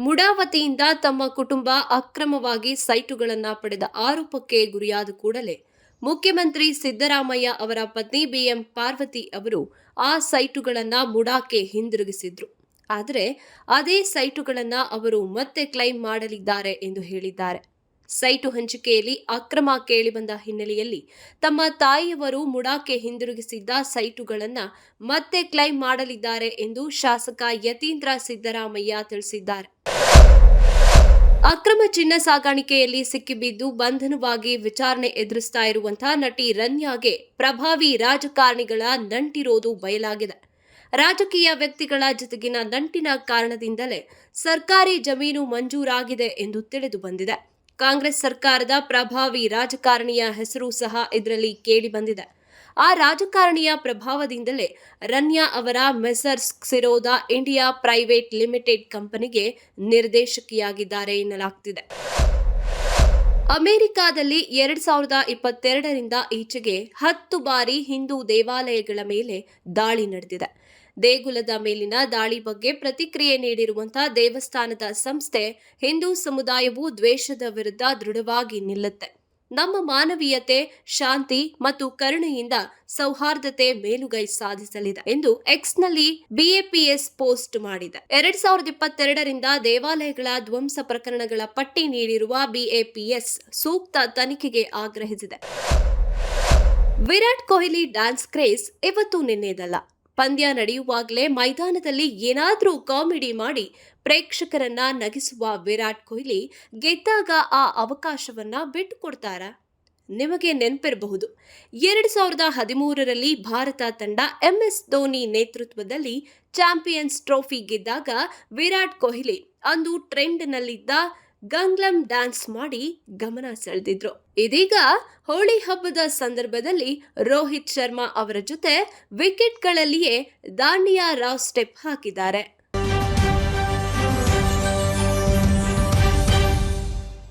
ಮುಡಾ ವತಿಯಿಂದ ತಮ್ಮ ಕುಟುಂಬ ಅಕ್ರಮವಾಗಿ ಸೈಟುಗಳನ್ನು ಪಡೆದ ಆರೋಪಕ್ಕೆ ಗುರಿಯಾದ ಕೂಡಲೇ ಮುಖ್ಯಮಂತ್ರಿ ಸಿದ್ದರಾಮಯ್ಯ ಅವರ ಪತ್ನಿ ಬಿಎಂ ಪಾರ್ವತಿ ಅವರು ಆ ಸೈಟುಗಳನ್ನು ಮುಡಾಕ್ಕೆ ಹಿಂದಿರುಗಿಸಿದ್ರು. ಆದರೆ ಅದೇ ಸೈಟುಗಳನ್ನು ಅವರು ಮತ್ತೆ ಕ್ಲೈಮ್ ಮಾಡಲಿದ್ದಾರೆ ಎಂದು ಹೇಳಿದ್ದಾರೆ. ಸೈಟು ಹಂಚಿಕೆಯಲ್ಲಿ ಅಕ್ರಮ ಕೇಳಿಬಂದ ಹಿನ್ನೆಲೆಯಲ್ಲಿ ತಮ್ಮ ತಾಯಿಯವರು ಮುಡಾಕ್ಕೆ ಹಿಂದಿರುಗಿಸಿದ್ದ ಸೈಟುಗಳನ್ನು ಮತ್ತೆ ಕ್ಲೈಮ್ ಮಾಡಲಿದ್ದಾರೆ ಎಂದು ಶಾಸಕ ಯತೀಂದ್ರ ಸಿದ್ದರಾಮಯ್ಯ ತಿಳಿಸಿದ್ದಾರೆ. ಅಕ್ರಮ ಚಿನ್ನ ಸಾಗಾಣಿಕೆಯಲ್ಲಿ ಸಿಕ್ಕಿಬಿದ್ದು ಬಂಧನವಾಗಿ ವಿಚಾರಣೆ ಎದುರಿಸ್ತಾ ಇರುವಂತಹ ನಟಿ ರನ್ಯಾಗೆ ಪ್ರಭಾವಿ ರಾಜಕಾರಣಿಗಳ ನಂಟಿರೋದು ಬಯಲಾಗಿದೆ. ರಾಜಕೀಯ ವ್ಯಕ್ತಿಗಳ ಜೊತೆಗಿನ ನಂಟಿನ ಕಾರಣದಿಂದಲೇ ಸರ್ಕಾರಿ ಜಮೀನು ಮಂಜೂರಾಗಿದೆ ಎಂದು ತಿಳಿದು ಬಂದಿದೆ. ಕಾಂಗ್ರೆಸ್ ಸರ್ಕಾರದ ಪ್ರಭಾವಿ ರಾಜಕಾರಣಿಯ ಹೆಸರು ಸಹ ಇದರಲ್ಲಿ ಕೇಳಿಬಂದಿದೆ. ಆ ರಾಜಕಾರಣಿಯ ಪ್ರಭಾವದಿಂದಲೇ ರನ್ಯಾ ಅವರ ಮೆಸರ್ಸ್ ಕ್ಸಿರೋದಾ ಇಂಡಿಯಾ ಪ್ರೈವೇಟ್ ಲಿಮಿಟೆಡ್ ಕಂಪನಿಗೆ ನಿರ್ದೇಶಕಿಯಾಗಿದ್ದಾರೆ ಎನ್ನಲಾಗ್ತಿದೆ. ಅಮೆರಿಕಾದಲ್ಲಿ 2022ರಿಂದ ಈಚೆಗೆ 10 ಬಾರಿ ಹಿಂದೂ ದೇವಾಲಯಗಳ ಮೇಲೆ ದಾಳಿ ನಡೆದಿದೆ. ದೇಗುಲದ ಮೇಲಿನ ದಾಳಿ ಬಗ್ಗೆ ಪ್ರತಿಕ್ರಿಯೆ ನೀಡಿರುವಂತಹ ದೇವಸ್ಥಾನದ ಸಂಸ್ಥೆ, ಹಿಂದೂ ಸಮುದಾಯವು ದ್ವೇಷದ ವಿರುದ್ಧ ದೃಢವಾಗಿ ನಿಲ್ಲುತ್ತೆ. ನಮ್ಮ ಮಾನವೀಯತೆ, ಶಾಂತಿ ಮತ್ತು ಕರುಣೆಯಿಂದ ಸೌಹಾರ್ದತೆ ಮೇಲುಗೈ ಸಾಧಿಸಲಿದೆ ಎಂದು ಎಕ್ಸ್ನಲ್ಲಿ ಬಿಎಪಿಎಸ್ ಪೋಸ್ಟ್ ಮಾಡಿದೆ. 2022ರಿಂದ ದೇವಾಲಯಗಳ ಧ್ವಂಸ ಪ್ರಕರಣಗಳ ಪಟ್ಟಿ ನೀಡಿರುವ ಬಿಎಪಿಎಸ್ ಸೂಕ್ತ ತನಿಖೆಗೆ ಆಗ್ರಹಿಸಿದೆ. ವಿರಾಟ್ ಕೊಹ್ಲಿ ಡ್ಯಾನ್ಸ್ ಕ್ರೇಜ್ ಇವತ್ತು ನಿನ್ನೆದಲ್ಲ. ಪಂದ್ಯ ನಡೆಯುವಾಗಲೇ ಮೈದಾನದಲ್ಲಿ ಏನಾದರೂ ಕಾಮಿಡಿ ಮಾಡಿ ಪ್ರೇಕ್ಷಕರನ್ನ ನಗಿಸುವ ವಿರಾಟ್ ಕೊಹ್ಲಿ ಗೆದ್ದಾಗ ಆ ಅವಕಾಶವನ್ನ ಬಿಟ್ಟುಕೊಡ್ತಾರಾ? ನಿಮಗೆ ನೆನಪಿರಬಹುದು, 2013ರಲ್ಲಿ ಭಾರತ ತಂಡ ಎಂಎಸ್ ಧೋನಿ ನೇತೃತ್ವದಲ್ಲಿ ಚಾಂಪಿಯನ್ಸ್ ಟ್ರೋಫಿ ಗೆದ್ದಾಗ ವಿರಾಟ್ ಕೊಹ್ಲಿ ಅಂದು ಟ್ರೆಂಡ್ನಲ್ಲಿದ್ದ ಗಂಗ್ಲಂ ಡ್ಯಾನ್ಸ್ ಮಾಡಿ ಗಮನ ಸೆಳೆದಿದ್ರು. ಇದೀಗ ಹೋಳಿ ಹಬ್ಬದ ಸಂದರ್ಭದಲ್ಲಿ ರೋಹಿತ್ ಶರ್ಮಾ ಅವರ ಜೊತೆ ವಿಕೆಟ್ಗಳಲ್ಲಿಯೇ ದಾಂಡಿಯಾ ರಾವ್ ಸ್ಟೆಪ್ ಹಾಕಿದ್ದಾರೆ.